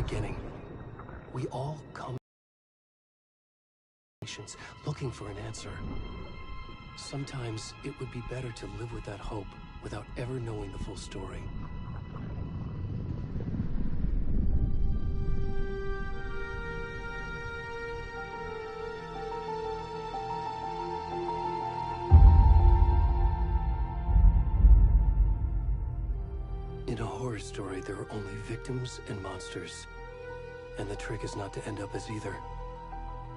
beginning. We all come looking for an answer. Sometimes it would be better to live with that hope without ever knowing the full story. In a horror story, there are only victims and monsters. And the trick is not to end up as either.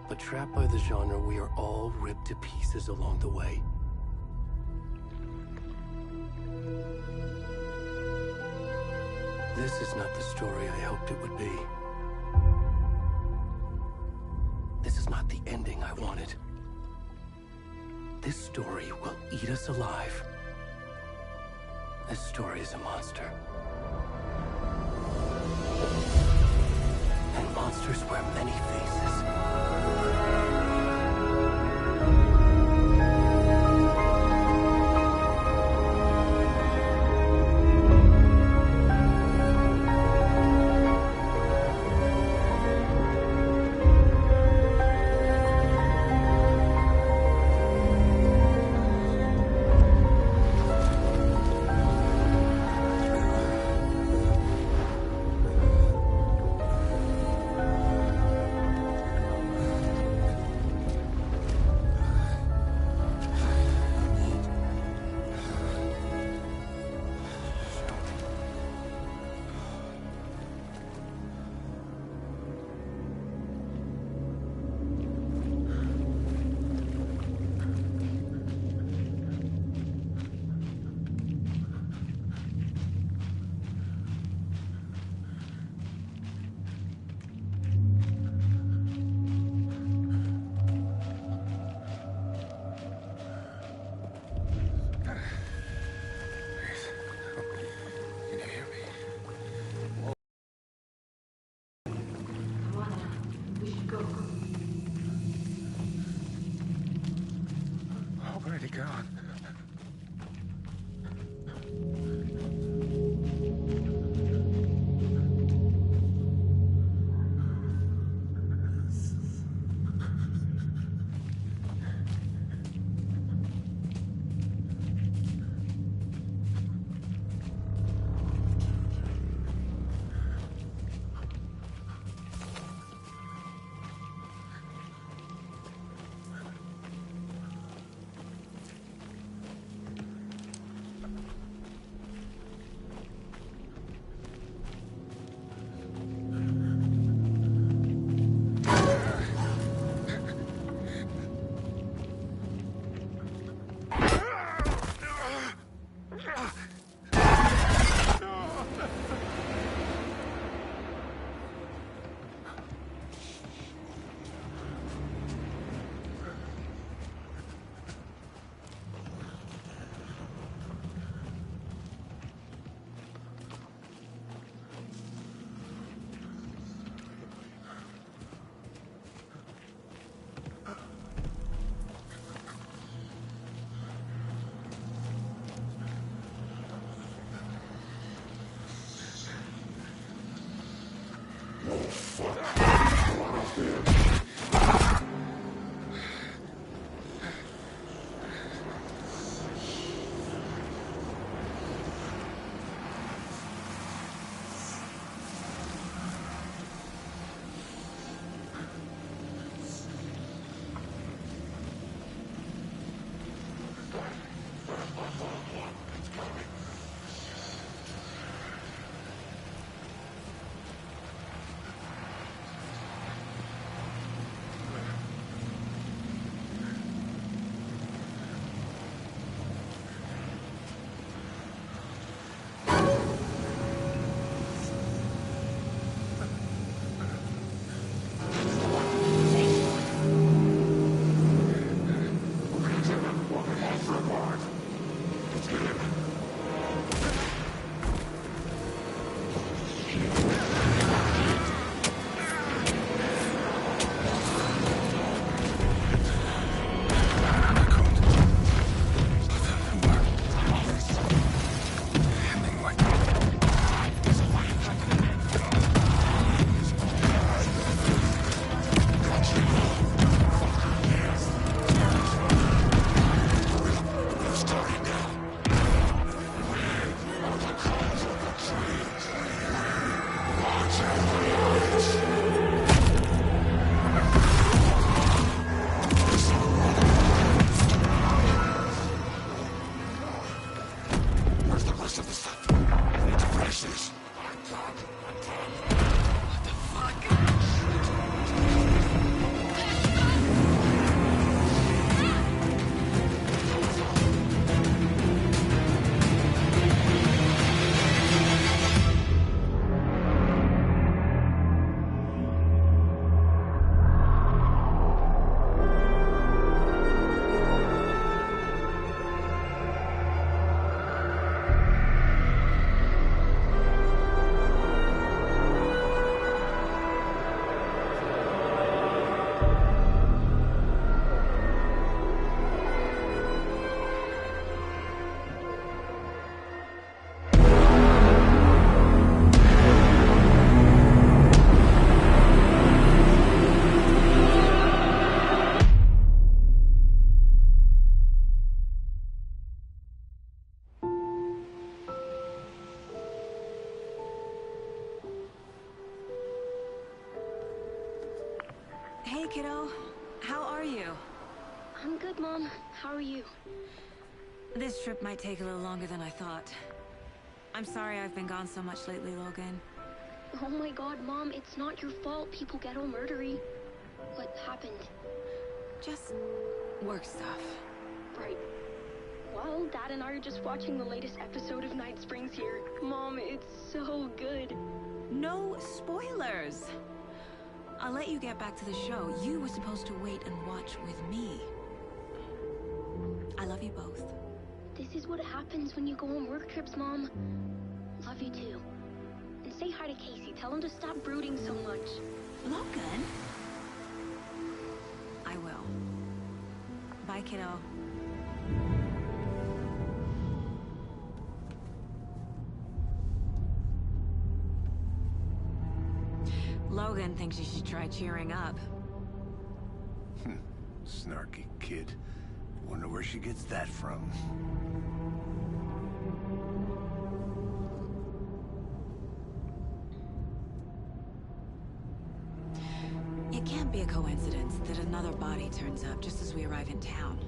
But trapped by the genre, we are all ripped to pieces along the way. This is not the story I hoped it would be. This is not the ending I wanted. This story will eat us alive. This story is a monster. And monsters wear many faces. kiddo. How are you? I'm good, Mom. How are you? This trip might take a little longer than I thought. I'm sorry I've been gone so much lately, Logan. Oh my god, Mom, it's not your fault people get all murdery. What happened? Just work stuff. Right. Well, Dad and I are just watching the latest episode of Night Springs here. Mom, it's so good. No spoilers! I'll let you get back to the show. You were supposed to wait and watch with me. I love you both. This is what happens when you go on work trips, Mom. Love you too. And say hi to Casey. Tell him to stop brooding so much. Logan? I will. Bye, kiddo. Logan thinks you should try cheering up. Snarky kid. Wonder where she gets that from. It can't be a coincidence that another body turns up just as we arrive in town.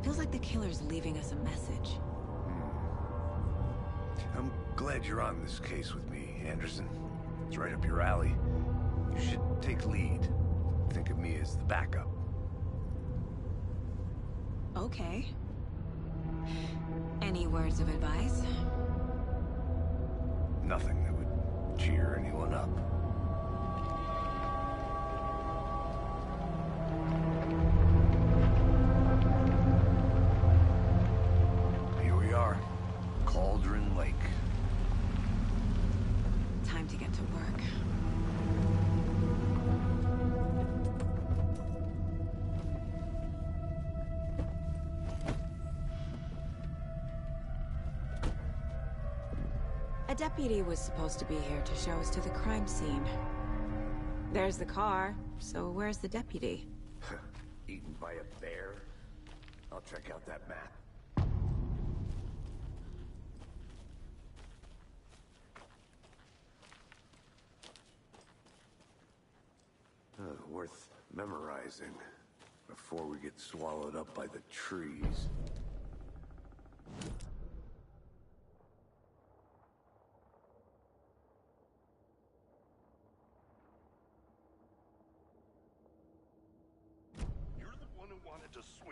Feels like the killer's leaving us a message. I'm glad you're on this case with me, Anderson. It's right up your alley. You should take lead. Think of me as the backup. Okay. Any words of advice? Nothing that would cheer anyone up. Here we are. Cauldron Lake. Time to get to work. A deputy was supposed to be here to show us to the crime scene. There's the car, so where's the deputy? Eaten by a bear? I'll check out that map. Worth memorizing before we get swallowed up by the trees.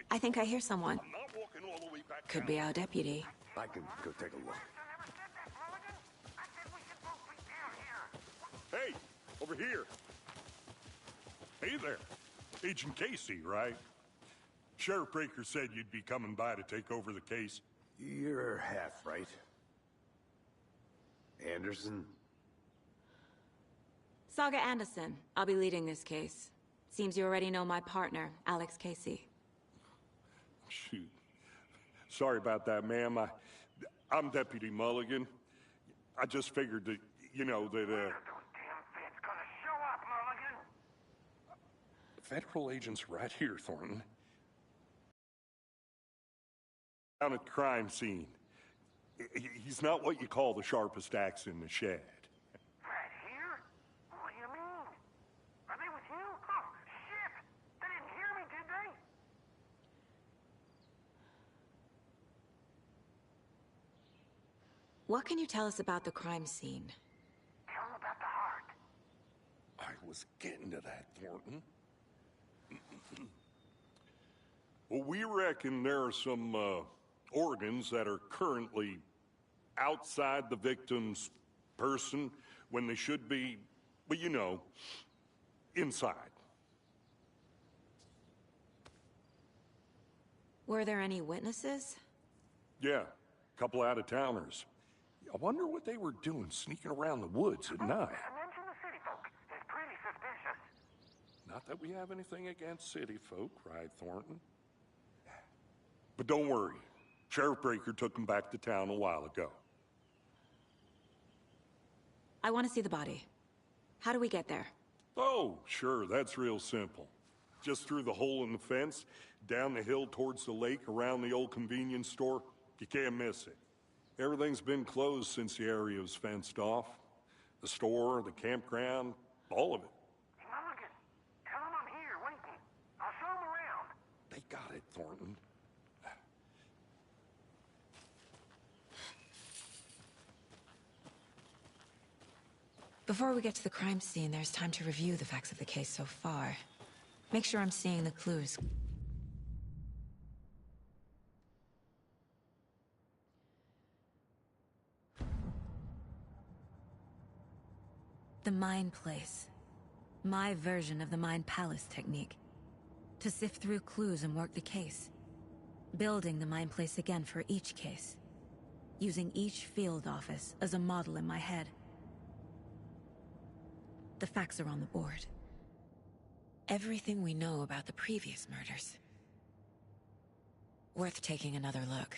I think I hear someone. I'm not walking all the way back Could down. be our deputy. I can go take a look. Hey, over here. Hey there. Agent Casey, right? Sheriff Breaker said you'd be coming by to take over the case. You're half right. Anderson? Saga Anderson. I'll be leading this case. Seems you already know my partner, Alex Casey. Shoot. Sorry about that, ma'am. I'm Deputy Mulligan. I just figured that, you know, that, Federal agents right here, Thornton. Down at the crime scene. He's not what you call the sharpest axe in the shed. Right here? What do you mean? Are they with you? Oh, shit! They didn't hear me, did they? What can you tell us about the crime scene? Tell them about the heart. I was getting to that, Thornton. Well, we reckon there are some organs that are currently outside the victim's person when they should be, well, you know, inside. Were there any witnesses? Yeah, a couple out-of-towners. I wonder what they were doing sneaking around the woods at night. Mention the city folk. It's pretty suspicious. Not that we have anything against city folk, right, Thornton? But don't worry. Sheriff Breaker took them back to town a while ago. I want to see the body. How do we get there? Oh, sure, that's real simple. Just through the hole in the fence, down the hill towards the lake, around the old convenience store. You can't miss it. Everything's been closed since the area was fenced off. The store, the campground, all of it. Mulligan, tell them Before we get to the crime scene, there's time to review the facts of the case so far. Make sure I'm seeing the clues. The Mind Place. My version of the Mind Palace technique. To sift through clues and work the case. Building the Mind Place again for each case. Using each field office as a model in my head. The facts are on the board. Everything we know about the previous murders. Worth taking another look.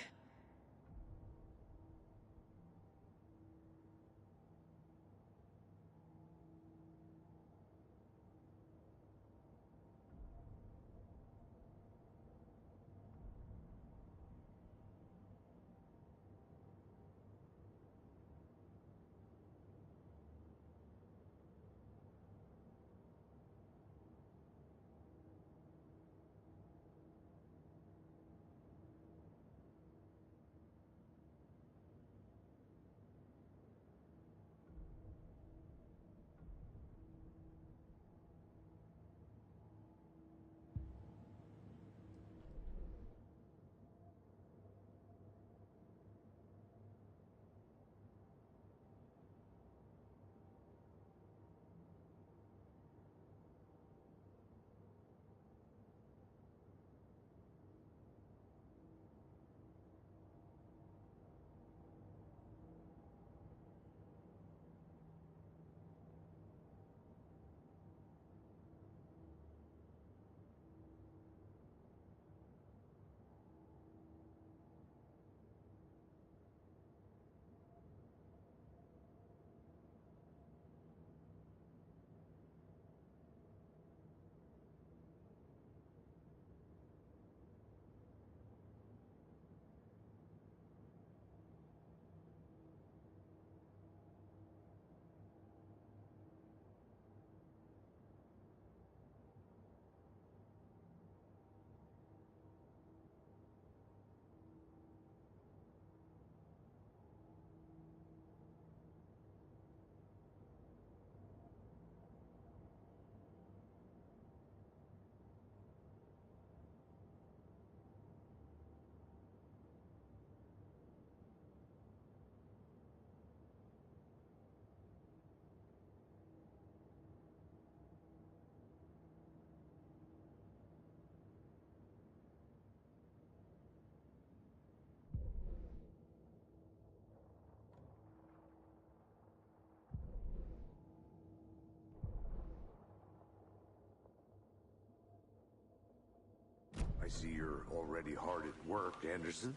I see you're already hard at work, Anderson.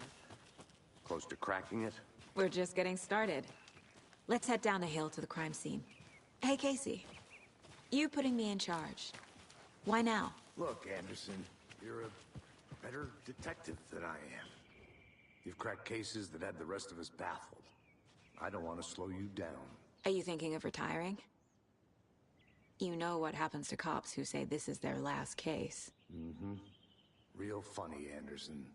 Close to cracking it? We're just getting started. Let's head down the hill to the crime scene. Hey, Casey. You putting me in charge. Why now? Look, Anderson, you're a better detective than I am. You've cracked cases that had the rest of us baffled. I don't want to slow you down. Are you thinking of retiring? You know what happens to cops who say this is their last case. Mm-hmm. Real funny, Anderson.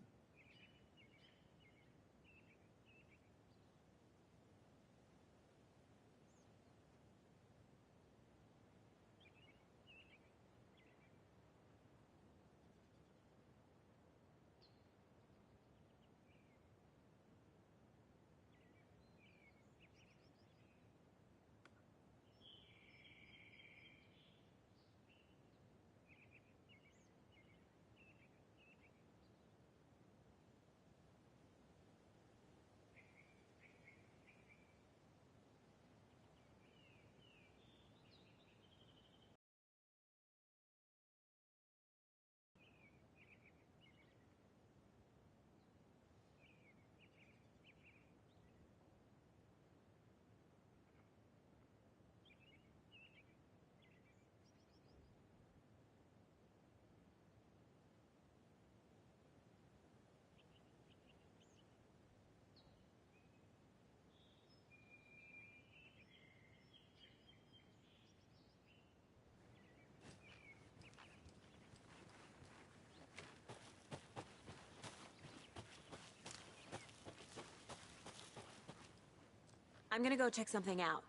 I'm gonna go check something out.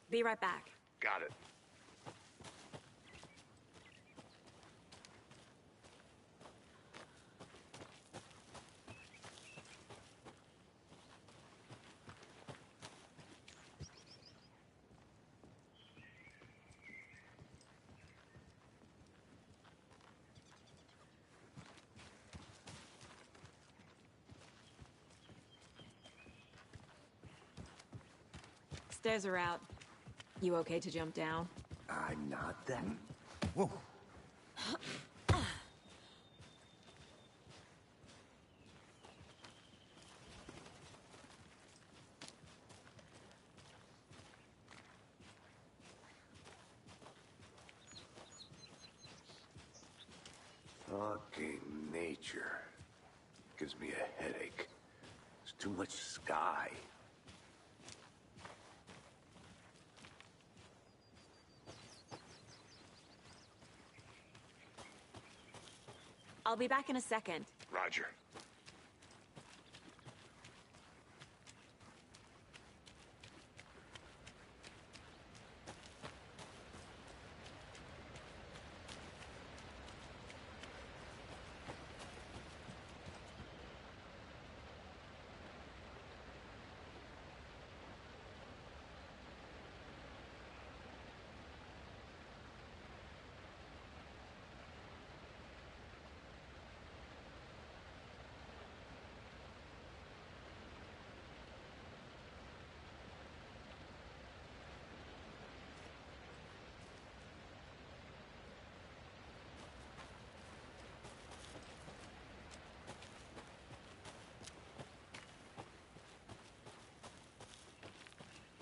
Be right back. Got it. Stairs are out. You okay to jump down? I'm not that. Whoa. Fucking nature. Gives me a headache. There's too much sky. I'll be back in a second. Roger.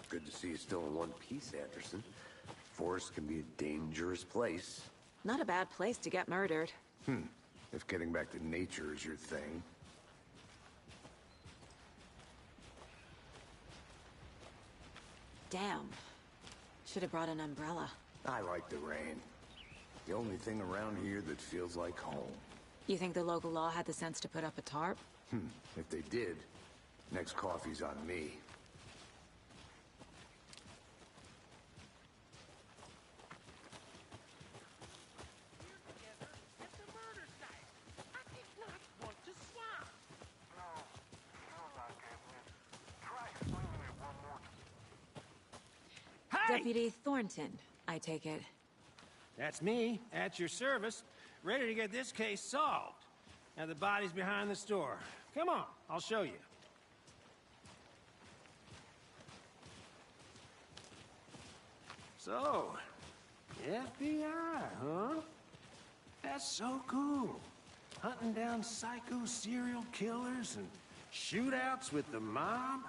Good to see you still in one piece, Anderson. Forest can be a dangerous place. Not a bad place to get murdered. If getting back to nature is your thing. Damn. Should have brought an umbrella. I like the rain. The only thing around here that feels like home. You think the local law had the sense to put up a tarp? If they did, next coffee's on me. Deputy Thornton, I take it. That's me, at your service, ready to get this case solved. Now the body's behind the store. Come on, I'll show you. So, FBI, huh? That's so cool. Hunting down psycho serial killers and shootouts with the mob.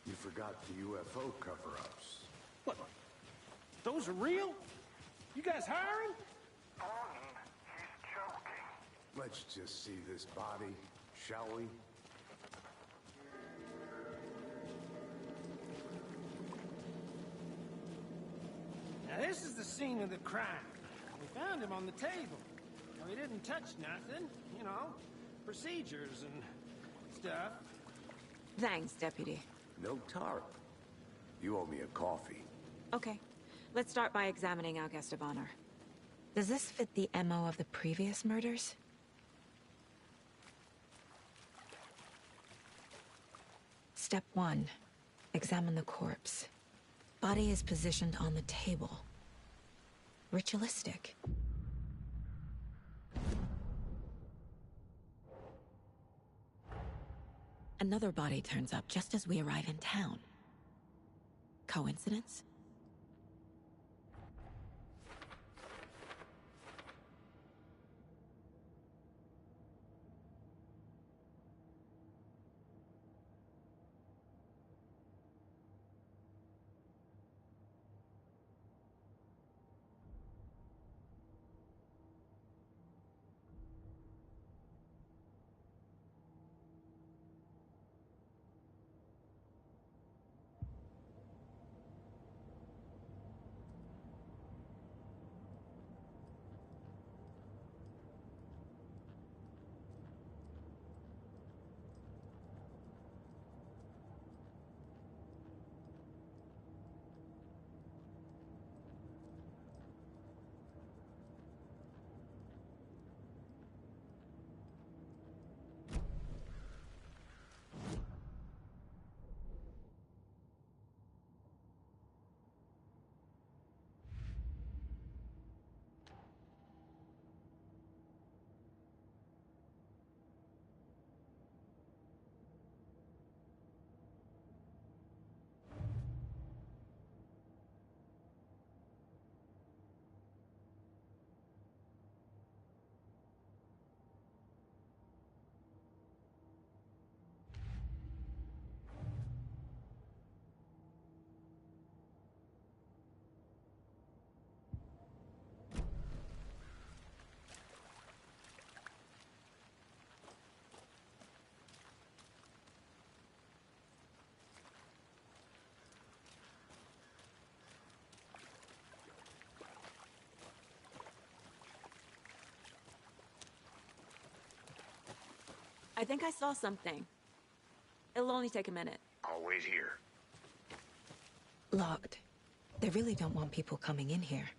You forgot the UFO cover-ups. What? Those are real? You guys hiring? He's joking. Let's just see this body, shall we? Now this is the scene of the crime. We found him on the table. Now, he didn't touch nothing, you know, procedures and stuff. Thanks, Deputy. No tarp. You owe me a coffee. Okay. Let's start by examining our guest of honor. Does this fit the MO of the previous murders? Step 1. Examine the corpse. Body is positioned on the table. Ritualistic. Another body turns up just as we arrive in town. Coincidence? I think I saw something. It'll only take a minute. I'll wait here. Locked. They really don't want people coming in here.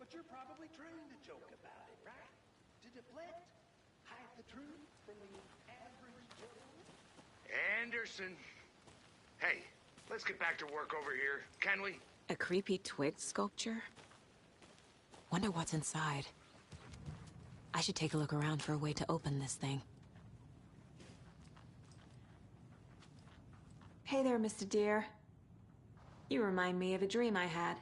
But you're probably trained to joke about it, right? To deflect, hide the truth from the average Joe. Anderson. Hey, let's get back to work over here, can we? A creepy twig sculpture? Wonder what's inside. I should take a look around for a way to open this thing. Hey there, Mr. Deer. You remind me of a dream I had.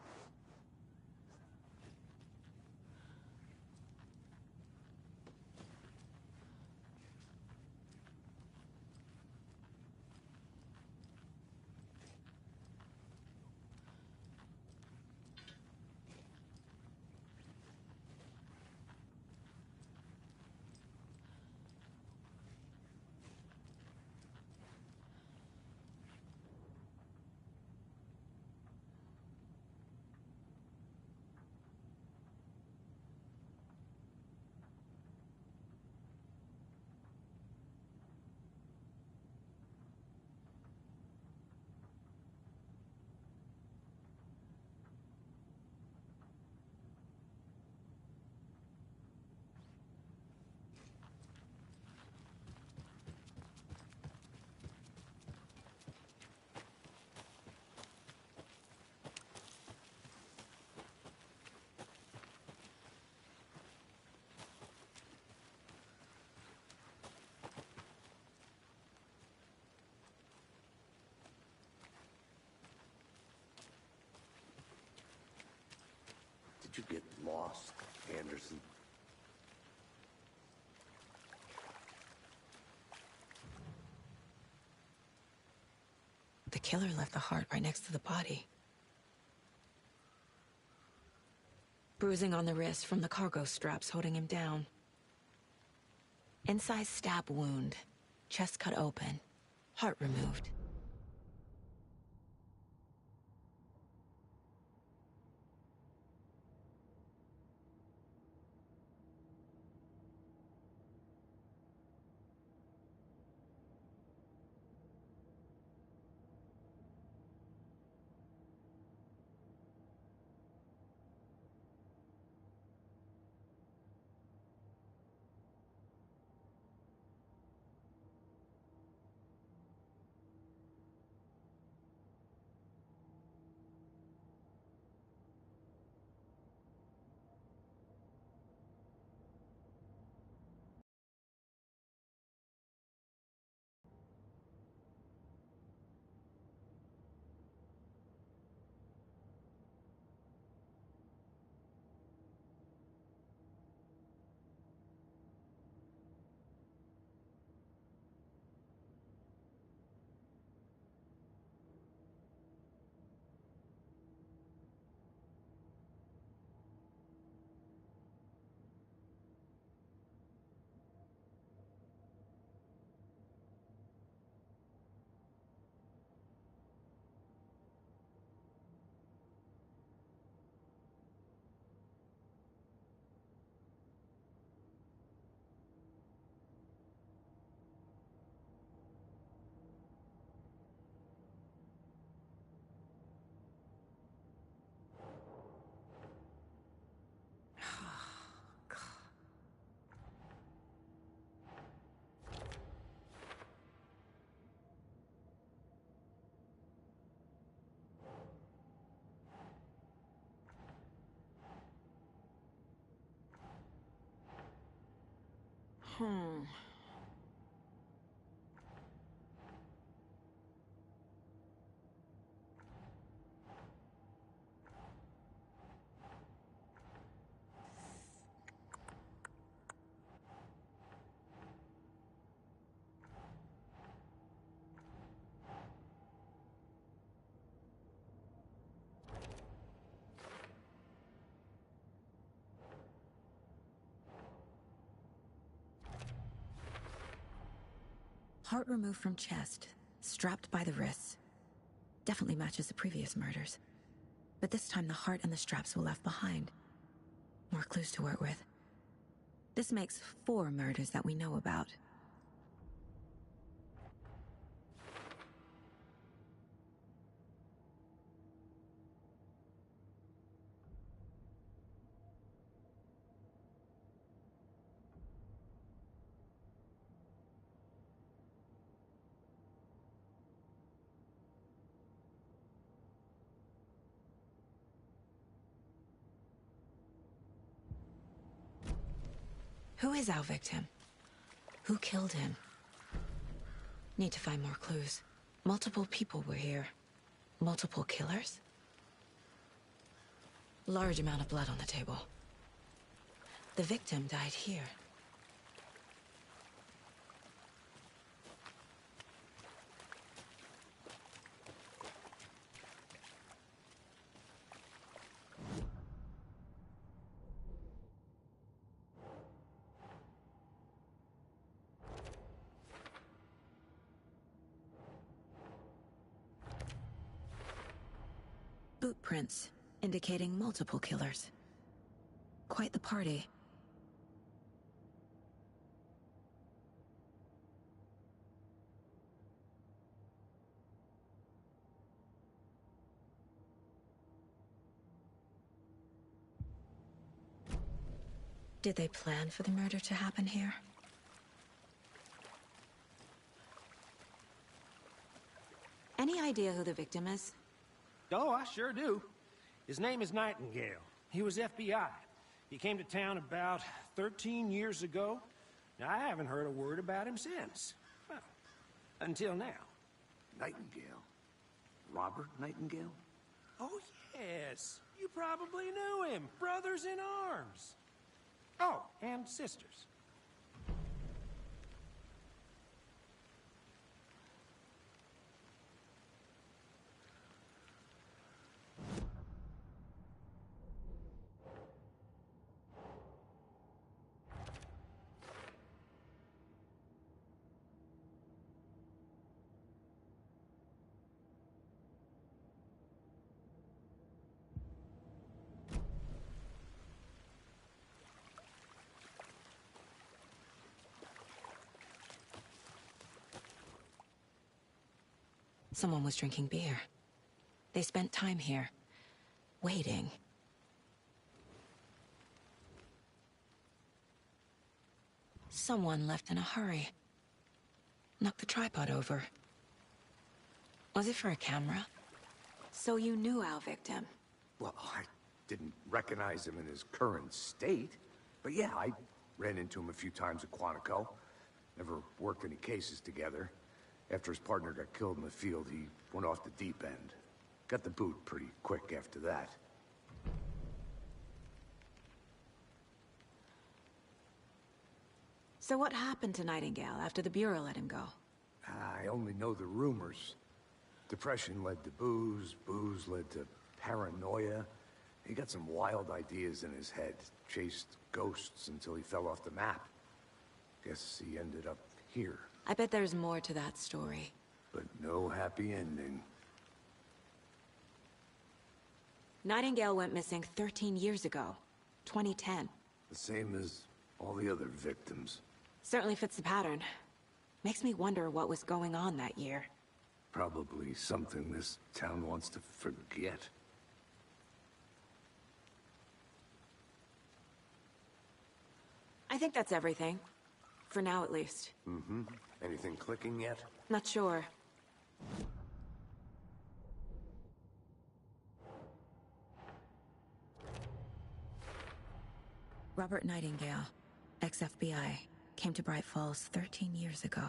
Did you get lost, Anderson? The killer left the heart right next to the body. Bruising on the wrist from the cargo straps holding him down. Incised stab wound. Chest cut open. Heart removed. Heart removed from chest, strapped by the wrists. Definitely matches the previous murders. But this time the heart and the straps were left behind. More clues to work with. This makes 4 murders that we know about. Who is our victim? Who killed him? Need to find more clues. Multiple people were here. Multiple killers? Large amount of blood on the table. The victim died here. Boot prints, indicating multiple killers. Quite the party. Did they plan for the murder to happen here? Any idea who the victim is? Oh, I sure do. His name is Nightingale. He was FBI. He came to town about 13 years ago. Now, I haven't heard a word about him since. Well, until now. Nightingale? Robert Nightingale? Oh, yes. You probably knew him. Brothers in arms. Oh, and sisters. Someone was drinking beer. They spent time here, waiting. Someone left in a hurry. Knocked the tripod over. Was it for a camera? So you knew our victim? Well, I didn't recognize him in his current state. But yeah, I ran into him a few times at Quantico. Never worked any cases together. After his partner got killed in the field, he went off the deep end. Got the boot pretty quick after that. So what happened to Nightingale after the Bureau let him go? I only know the rumors. Depression led to booze, booze led to paranoia. He got some wild ideas in his head, chased ghosts until he fell off the map. Guess he ended up here. I bet there's more to that story. But no happy ending. Nightingale went missing 13 years ago, 2010. The same as all the other victims. Certainly fits the pattern. Makes me wonder what was going on that year. Probably something this town wants to forget. I think that's everything. For now, at least. Mm-hmm. Anything clicking yet? Not sure. Robert Nightingale, ex-FBI, came to Bright Falls 13 years ago.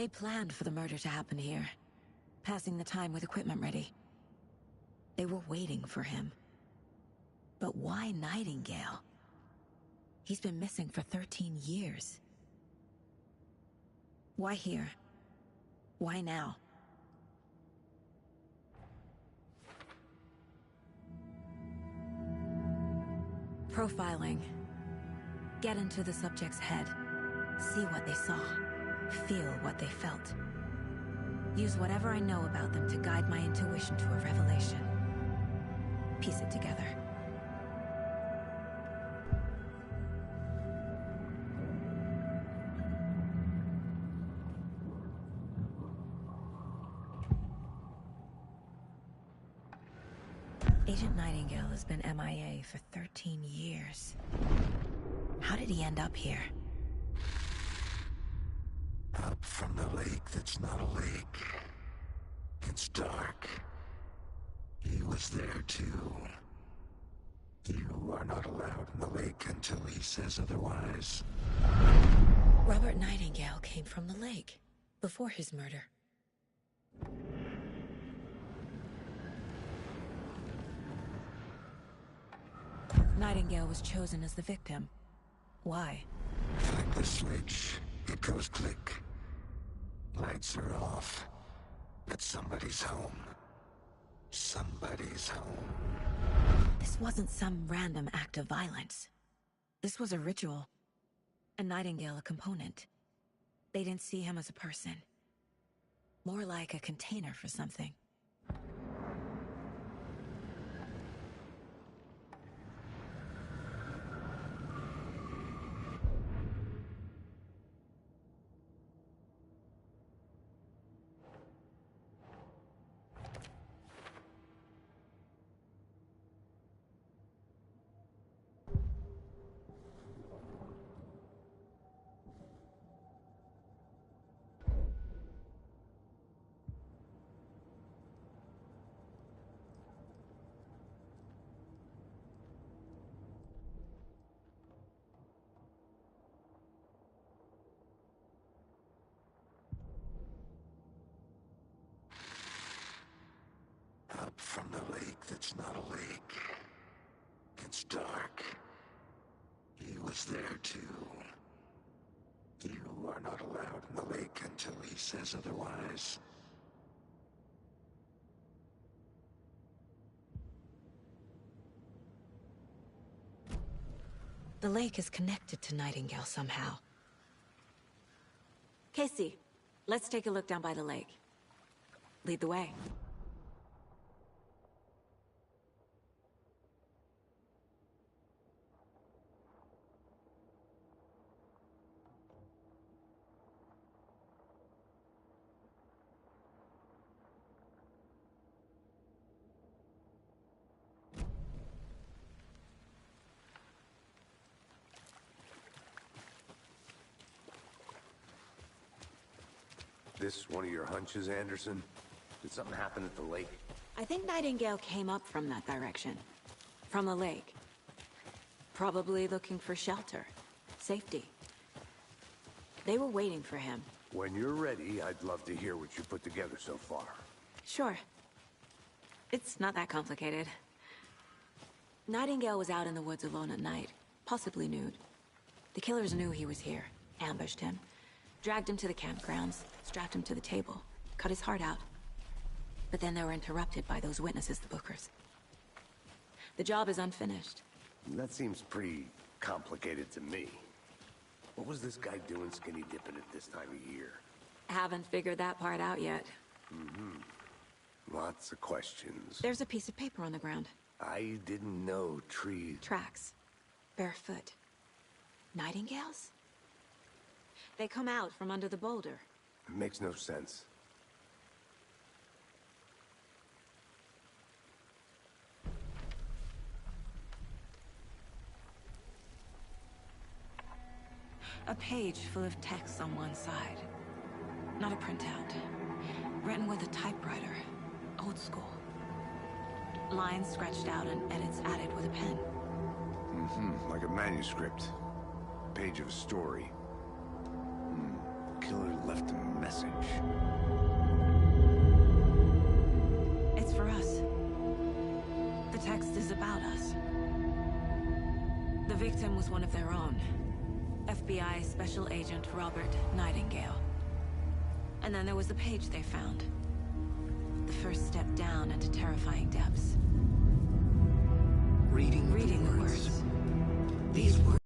They planned for the murder to happen here, passing the time with equipment ready. They were waiting for him. But why Nightingale? He's been missing for 13 years. Why here? Why now? Profiling. Get into the subject's head. See what they saw. Feel what they felt. Use whatever I know about them to guide my intuition to a revelation. Piece it together. Agent Nightingale has been MIA for 13 years. How did he end up here? Up from the lake that's not a lake. It's dark. He was there too. You are not allowed in the lake until he says otherwise. Robert Nightingale came from the lake, before his murder. Nightingale was chosen as the victim. Why? Flick the switch. It goes click. Lights are off. But somebody's home. Somebody's home. This wasn't some random act of violence. This was a ritual. A Nightingale a component. They didn't see him as a person. More like a container for something. Up from the lake that's not a lake. It's dark. He was there too. You are not allowed in the lake until he says otherwise. The lake is connected to Nightingale somehow. Casey, let's take a look down by the lake. Lead the way. This one of your hunches, Anderson? Did something happen at the lake? I think Nightingale came up from that direction. From the lake. Probably looking for shelter. Safety. They were waiting for him. When you're ready, I'd love to hear what you put together so far. Sure. It's not that complicated. Nightingale was out in the woods alone at night, possibly nude. The killers knew he was here, ambushed him, dragged him to the campgrounds, strapped him to the table, cut his heart out. But then they were interrupted by those witnesses, the Bookers. The job is unfinished. That seems pretty complicated to me. What was this guy doing skinny dipping at this time of year? Haven't figured that part out yet. Lots of questions. There's a piece of paper on the ground. I didn't know trees... Tracks. Barefoot. Nightingales? They come out from under the boulder. It makes no sense. A page full of text on one side. Not a printout. Written with a typewriter. Old school. Lines scratched out and edits added with a pen. Like a manuscript. Page of a story. Killer left a message. It's for us. The text is about us. The victim was one of their own. FBI Special Agent Robert Nightingale. And then there was the page they found. The first step down into terrifying depths. Reading the words. These words.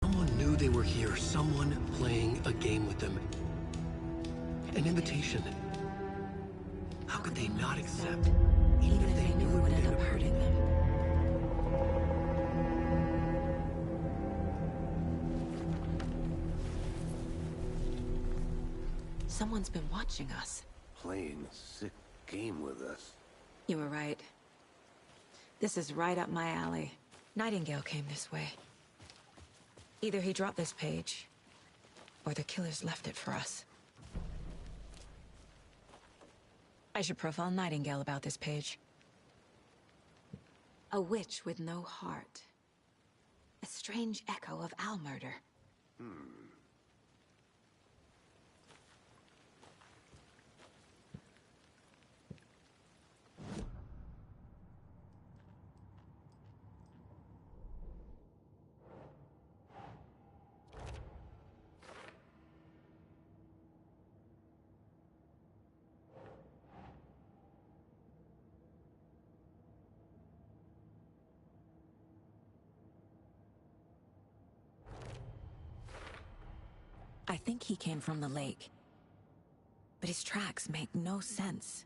Someone knew they were here. Someone playing a game with them. An invitation. How could they not accept? Even if they knew it would end up hurting them. Someone's been watching us. Playing a sick game with us. You were right. This is right up my alley. Nightingale came this way. Either he dropped this page, or the killers left it for us. I should profile Nightingale about this page. A witch with no heart. A strange echo of owl murder. I think he came from the lake. But his tracks make no sense.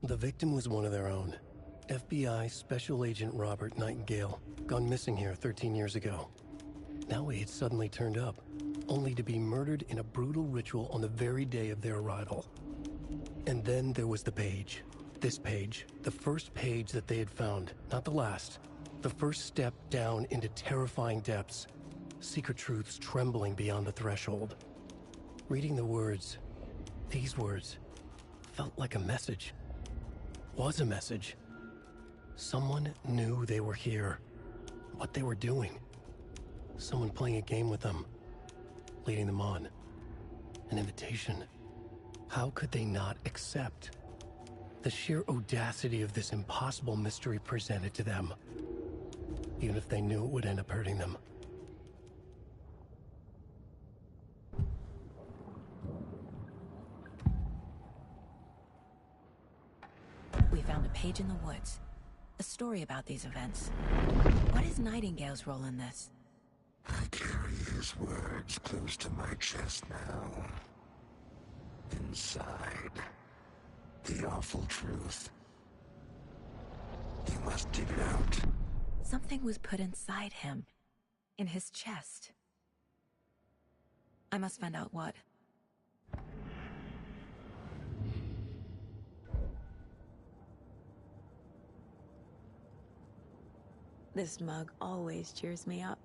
The victim was one of their own. FBI Special Agent Robert Nightingale, gone missing here 13 years ago. Now he had suddenly turned up, only to be murdered in a brutal ritual on the very day of their arrival. And then there was the page. This page, the first page that they had found, not the last. The first step down into terrifying depths. Secret truths trembling beyond the threshold. Reading the words, these words, felt like a message. Was a message. Someone knew they were here. What they were doing. Someone playing a game with them. Leading them on. An invitation. How could they not accept? The sheer audacity of this impossible mystery presented to them. Even if they knew it would end up hurting them. We found a page in the woods. A story about these events. What is Nightingale's role in this? I carry his words close to my chest now. Inside, the awful truth. You must dig it out. Something was put inside him. In his chest. I must find out what. This mug always cheers me up.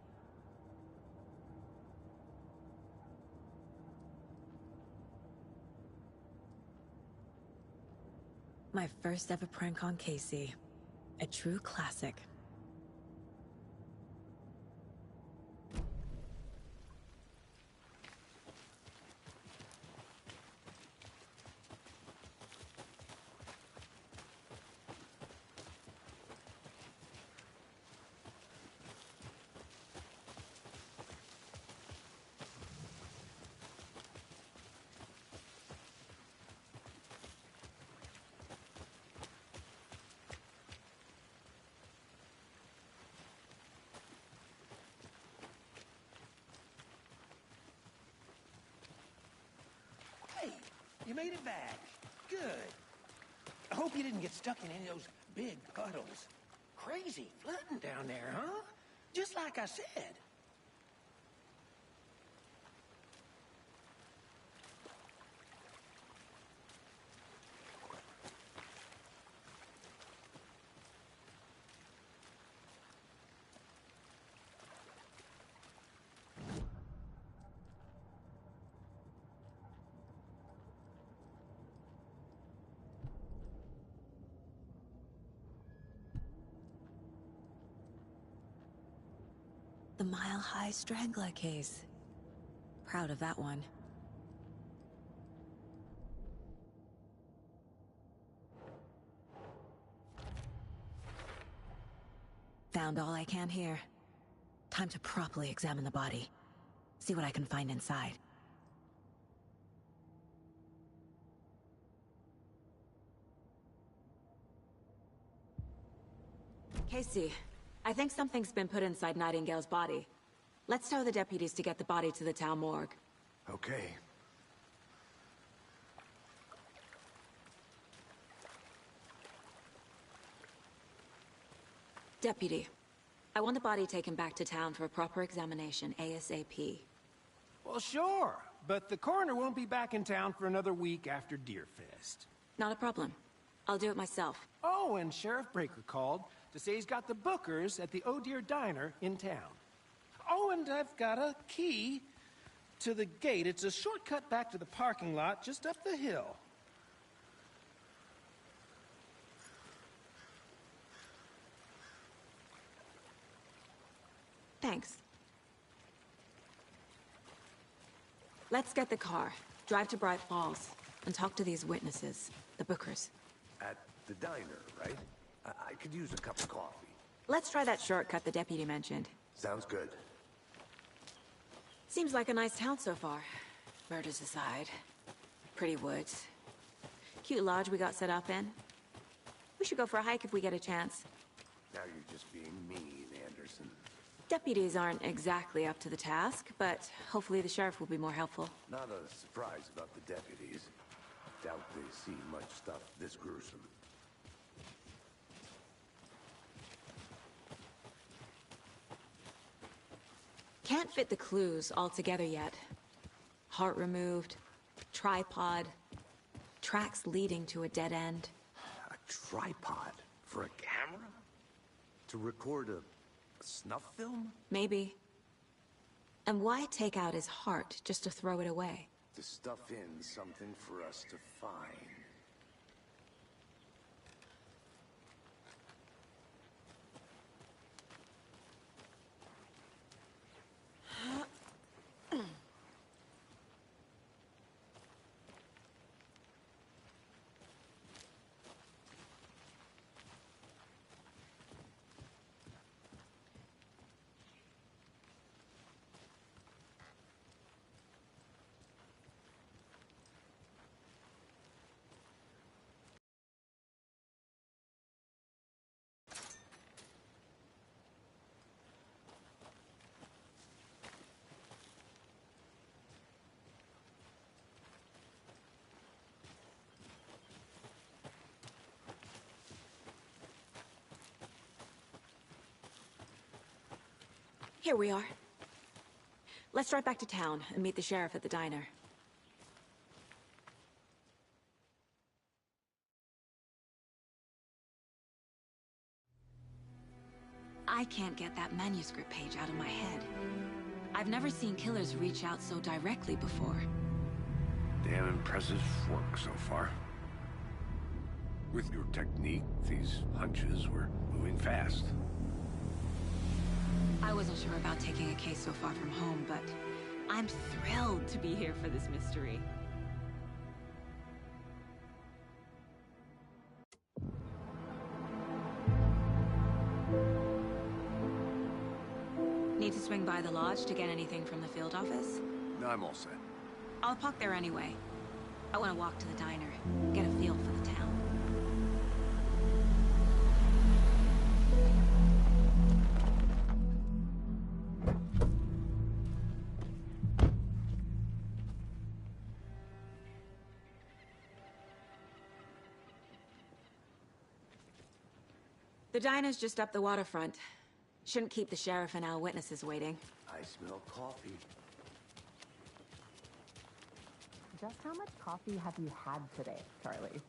My first ever prank on Casey. A true classic. you made it back. Good. I hope you didn't get stuck in any of those big puddles. Crazy flooding down there, huh? Just like I said. The mile-high Strangler case. Proud of that one. Found all I can here. Time to properly examine the body. See what I can find inside. Casey, I think something's been put inside Nightingale's body. Let's tell the deputies to get the body to the town morgue. Okay. Deputy, I want the body taken back to town for a proper examination, ASAP. Well, sure. But the coroner won't be back in town for another week after Deerfest. Not a problem. I'll do it myself. Oh, and Sheriff Breaker called to say he's got the Bookers at the Oh Dear Diner in town. Oh, and I've got a key to the gate. It's a shortcut back to the parking lot just up the hill. Thanks. Let's get the car, drive to Bright Falls, and talk to these witnesses, the Bookers. At the diner, right? I could use a cup of coffee. Let's try that shortcut the deputy mentioned. Sounds good. Seems like a nice town so far. Murders aside. Pretty woods. Cute lodge we got set up in. We should go for a hike if we get a chance. Now you're just being mean, Anderson. Deputies aren't exactly up to the task, but hopefully the sheriff will be more helpful. Not a surprise about the deputies. Doubt they see much stuff this gruesome. Can't fit the clues all together yet. Heart removed, tripod, tracks leading to a dead end. A tripod? For a camera? To record a snuff film? Maybe. And why take out his heart just to throw it away? To stuff in something for us to find. Here we are. Let's drive back to town and meet the sheriff at the diner. I can't get that manuscript page out of my head. I've never seen killers reach out so directly before. Damn impressive work so far. With your technique, these hunches were moving fast. I wasn't sure about taking a case so far from home, but I'm thrilled to be here for this mystery. Need to swing by the lodge to get anything from the field office? No, I'm all set. I'll park there anyway. I want to walk to the diner, get a feel for the town. The diner's just up the waterfront. Shouldn't keep the sheriff and our witnesses waiting. I smell coffee. Just how much coffee have you had today, Charlie?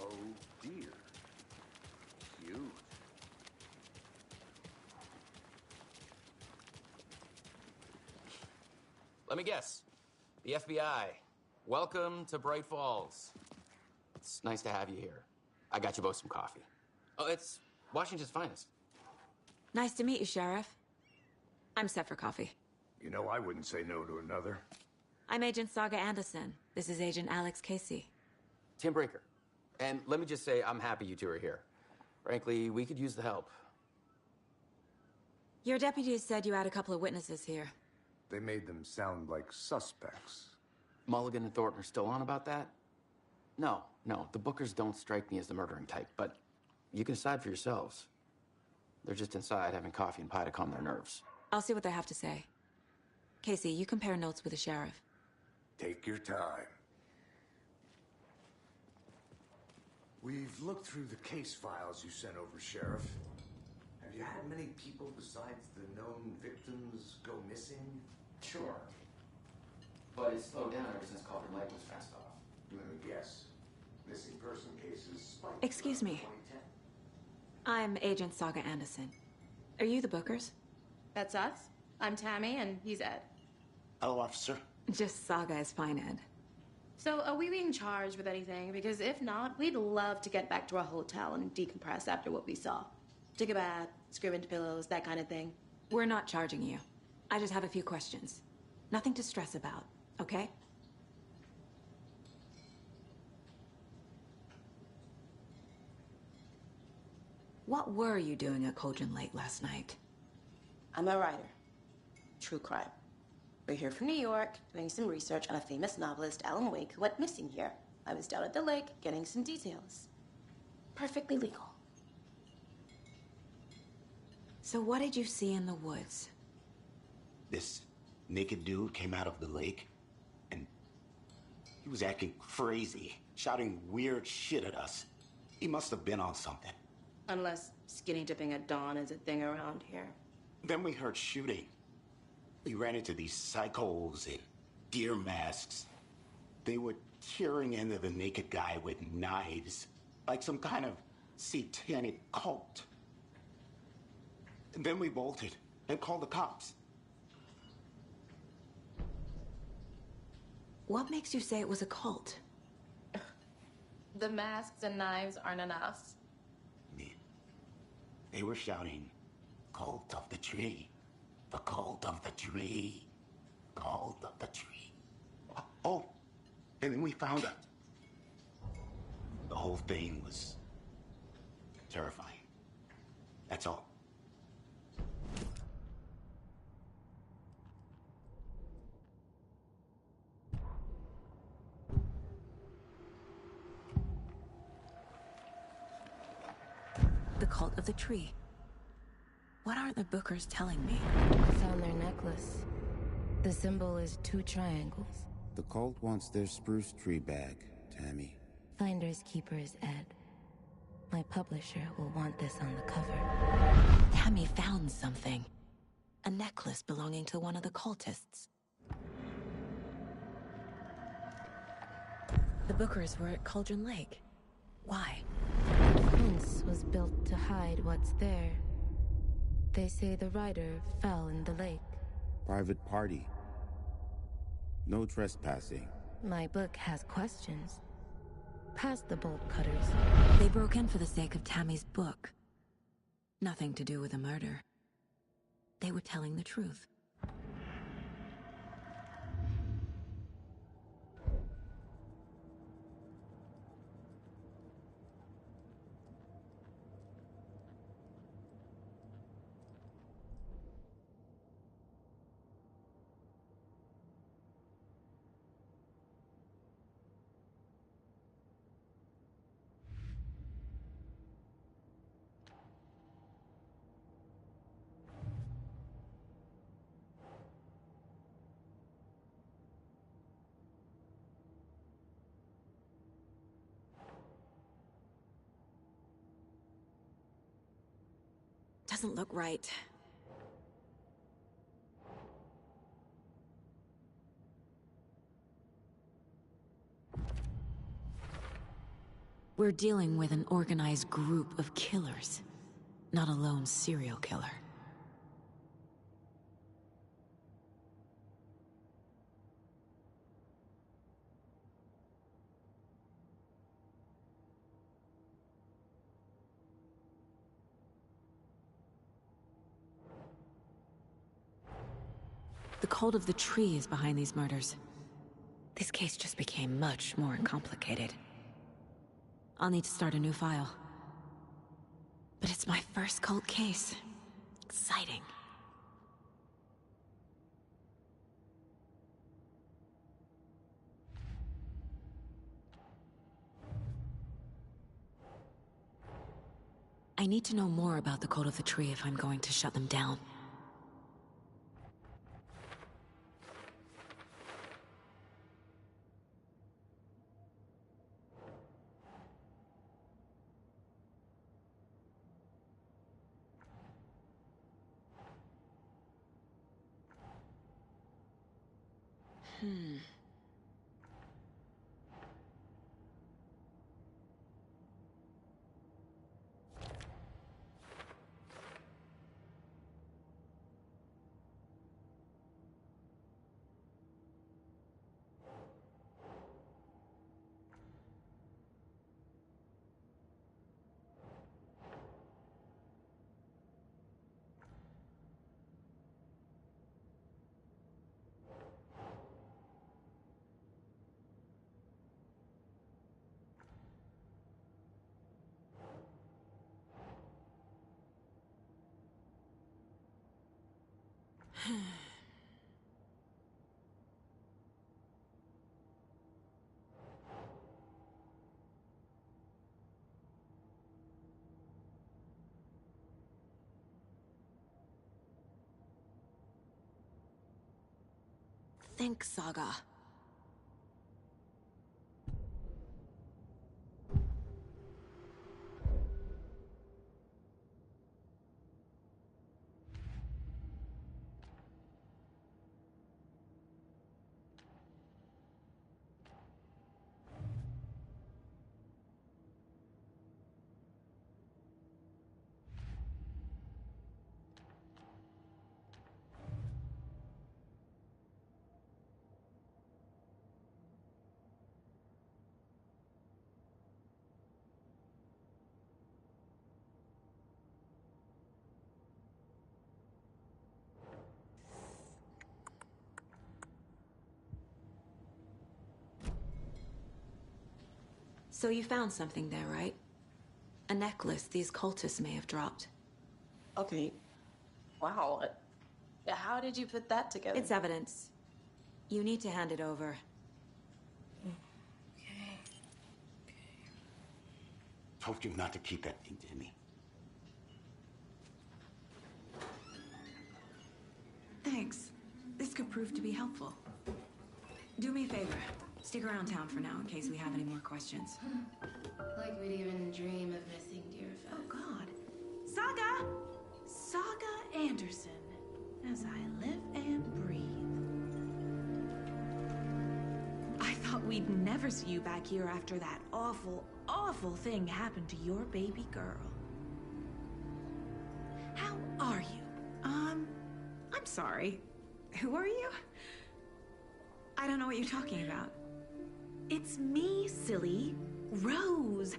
Oh dear. Cute. Let me guess. The FBI. Welcome to Bright Falls. It's nice to have you here. I got you both some coffee. Oh, it's Washington's finest. Nice to meet you, Sheriff. I'm set for coffee. You know, I wouldn't say no to another. I'm Agent Saga Anderson. This is Agent Alex Casey. Tim Brinker. And let me just say, I'm happy you two are here. Frankly, we could use the help. Your deputies said you had a couple of witnesses here. They made them sound like suspects. Mulligan and Thornton are still on about that? No, the Bookers don't strike me as the murdering type, but you can decide for yourselves. They're just inside having coffee and pie to calm their nerves. I'll see what they have to say. Casey, you compare notes with the sheriff. Take your time. We've looked through the case files you sent over, Sheriff. Have you had many people besides the known victims go missing? Sure. But it's slowed down ever since Calder Lake was fenced off. Let me guess. Missing person cases spiked. Excuse me. 2010. I'm Agent Saga Anderson. Are you the Bookers? That's us. I'm Tammy, and he's Ed. Hello, officer. Just Saga is fine, Ed. So, are we being charged with anything? Because if not, we'd love to get back to our hotel and decompress after what we saw. Take a bath, scream into pillows, that kind of thing. We're not charging you. I just have a few questions. Nothing to stress about, okay? What were you doing at Cauldron Lake last night? I'm a writer. True crime. We're here from New York, doing some research on a famous novelist, Alan Wake, who went missing here. I was down at the lake, getting some details. Perfectly legal. So what did you see in the woods? This naked dude came out of the lake, and he was acting crazy, shouting weird shit at us. He must have been on something. Unless skinny dipping at dawn is a thing around here. Then we heard shooting. We ran into these psychos in deer masks. They were tearing into the naked guy with knives, like some kind of satanic cult. And then we bolted and called the cops. What makes you say it was a cult? The masks and knives aren't enough. They were shouting, "Cult of the tree, the cult of the tree, cult of the tree." Oh, and then we found it. The whole thing was terrifying. That's all. The cult of the tree. What aren't the Bookers telling me? I found their necklace. The symbol is 2 triangles. The cult wants their spruce tree back, Tammy. Finders keepers, Ed. My publisher will want this on the cover. Tammy found something. A necklace belonging to one of the cultists. The Bookers were at Cauldron Lake. Why? The fence was built to hide what's there. They say the rider fell in the lake. Private party. No trespassing. My book has questions. Past the bolt cutters. They broke in for the sake of Tammy's book. Nothing to do with a murder. They were telling the truth. Doesn't look right. We're dealing with an organized group of killers, not a lone serial killer. The cult of the tree is behind these murders. This case just became much more complicated. I'll need to start a new file. But it's my first cult case. Exciting. I need to know more about the cult of the tree if I'm going to shut them down. Think, Saga. So you found something there, right? A necklace these cultists may have dropped. Okay. Wow. How did you put that together? It's evidence. You need to hand it over. Told you not to keep that thing to me. Thanks. This could prove to be helpful. Do me a favor. Stick around town for now in case we have any more questions. Like we'd even dream of missing dear Fez. Oh, God. Saga! Saga Anderson. As I live and breathe. I thought we'd never see you back here after that awful, awful thing happened to your baby girl. How are you? I'm sorry. Who are you? I don't know what you're talking about. It's me, silly. Rose.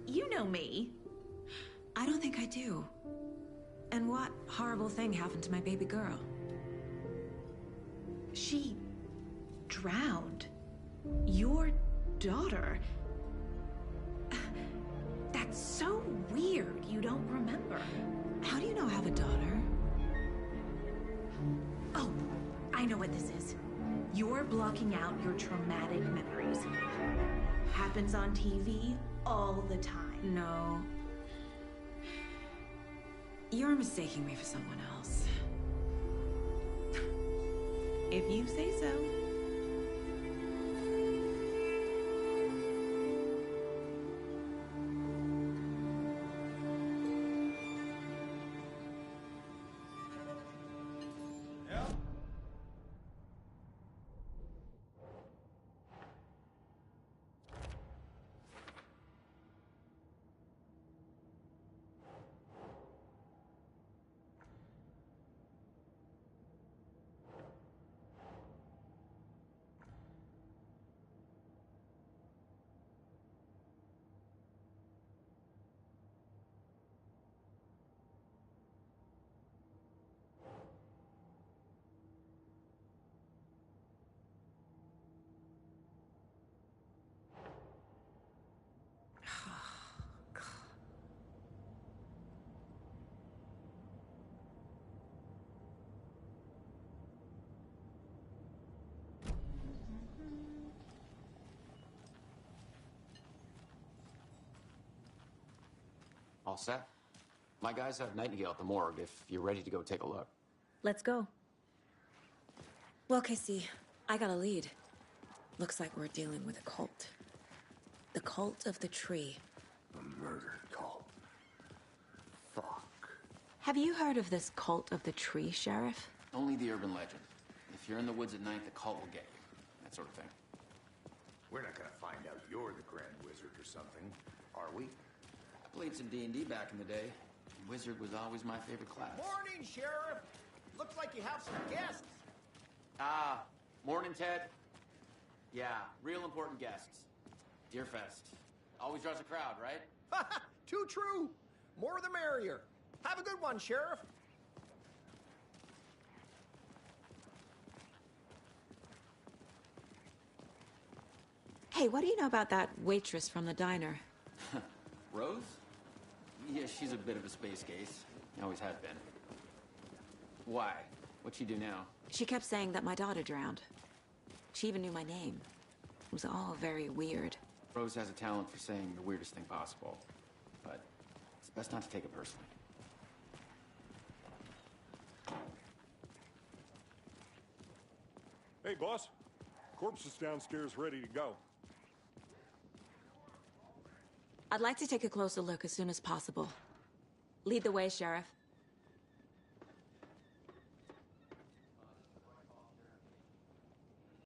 You know me. I don't think I do. And what horrible thing happened to my baby girl? She drowned. Your daughter. That's so weird you don't remember. How do you know I have a daughter? Oh, I know what this is. You're blocking out your traumatic memories. Happens on TV all the time. No. You're mistaking me for someone else. If you say so. set. My guys have Nightingale at the morgue if you're ready to go take a look. Let's go. Well, Casey, I got a lead. Looks like we're dealing with a cult. The cult of the tree. A murder cult. Fuck. Have you heard of this cult of the tree, Sheriff? Only the urban legend. If you're in the woods at night, the cult will get you. That sort of thing. We're not gonna find out you're the Grand Wizard or something, are we? I played some D&D back in the day. Wizard was always my favorite class. Morning, Sheriff! Looks like you have some guests. Ah, morning, Ted. Yeah, real important guests. Deerfest. Always draws a crowd, right? Too true. More the merrier. Have a good one, Sheriff. Hey, what do you know about that waitress from the diner? Rose? Yeah, she's a bit of a space case. Always has been. Why? What'd she do now? She kept saying that my daughter drowned. She even knew my name. It was all very weird. Rose has a talent for saying the weirdest thing possible. But it's best not to take it personally. Hey, boss. Corpse is downstairs ready to go. I'd like to take a closer look as soon as possible. Lead the way, Sheriff.